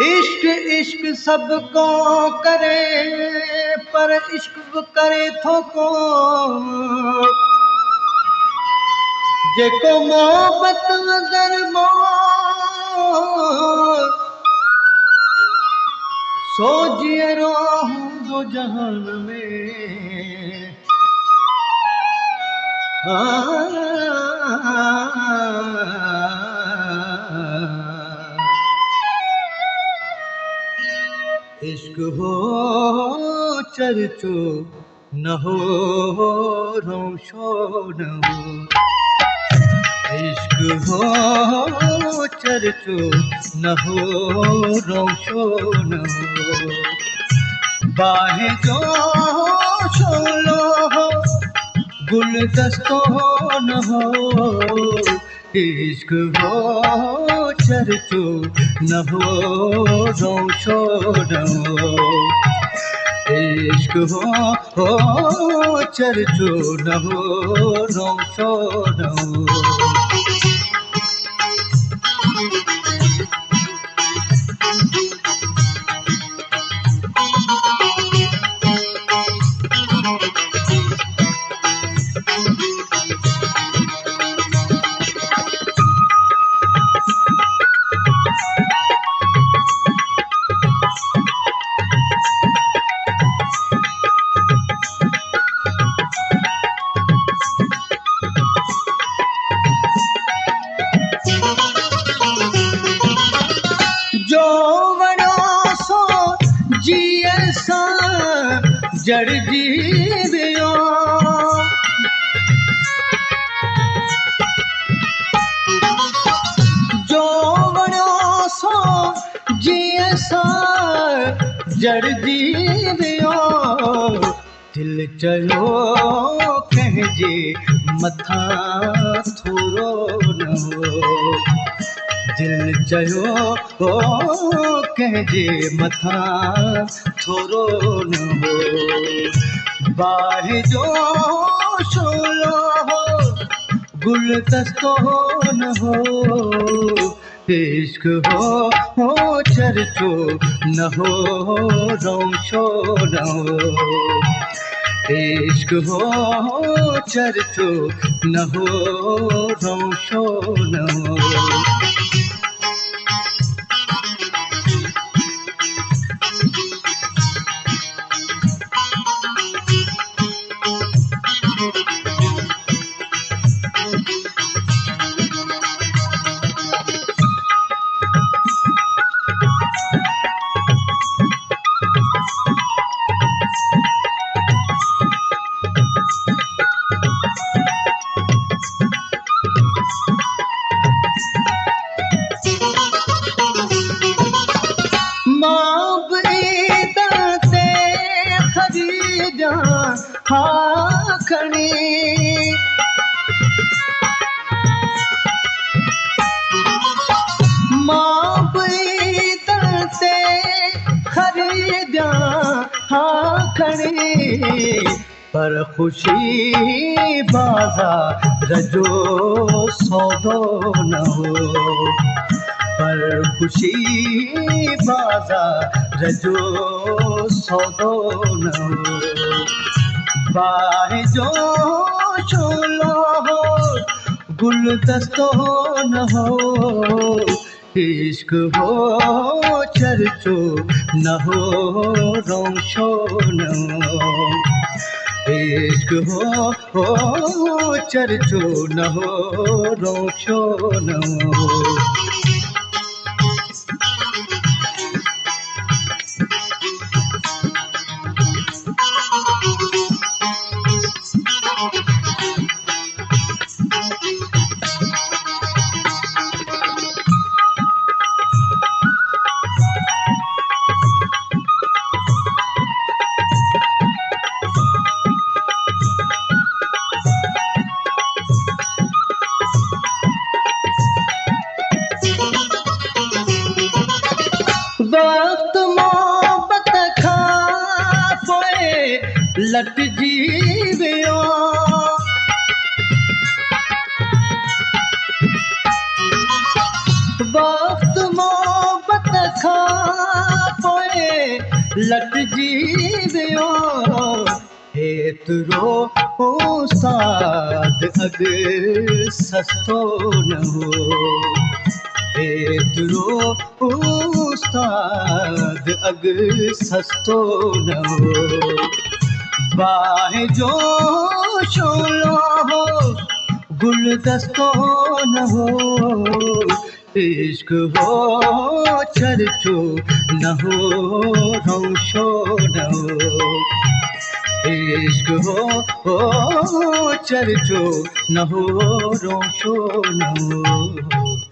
इश्क इश्क सबको करे पर इश्क करे थो को जेको मोहब्बत वदर मो सो जियरो हूंदो जहान में इश्क हो चर्चो न हो रोशो न हो इश्क हो चर्चो न हो रोशो न हो बाहे जो शोलो हो गुलदस्तो न हो इश्क हो चर्चो न हो रोशो न हो इश्क हो चर्चो न हो रोशो न हो जो वड़ो सो जीअर सां जड़जी वियो जो वड़ो सो जीअर सां जड़जी वियो दिल चयो कंहिंजे मथां थोरो न हो दिल चयो कंहिंजे मथां थोरो न हो बाहि जो शोलो हो गुलदस्तो न हो इश्क हो चर्चो न हो रोशो न हो इश्क हो चर्चो न हो रोशो न हो हाँ खणी मां भी ते खरीदा हाँ खणी पर खुशी बाज़ार जो सौदो न हो पर खुशी बाज़ार जो सौदो न हो बाहि जो शोलो हो गुलदस्तो न हो इश्क हो चर्चो न हो रोशो न हो इश्क हो चर्चो न हो रोशो न हो लटजी वियो वक्त मोहब्बत खां पोइ लटजी वियो एतिरो साद अॻु सस्तो न हो एतिरो साद अॻु सस्तो न हो बाहि जो शोलो हो गुलदस्तो न हो इश्क हो चर्चो न हो रोशो न हो इश्क हो चर्चो न हो रोशो न हो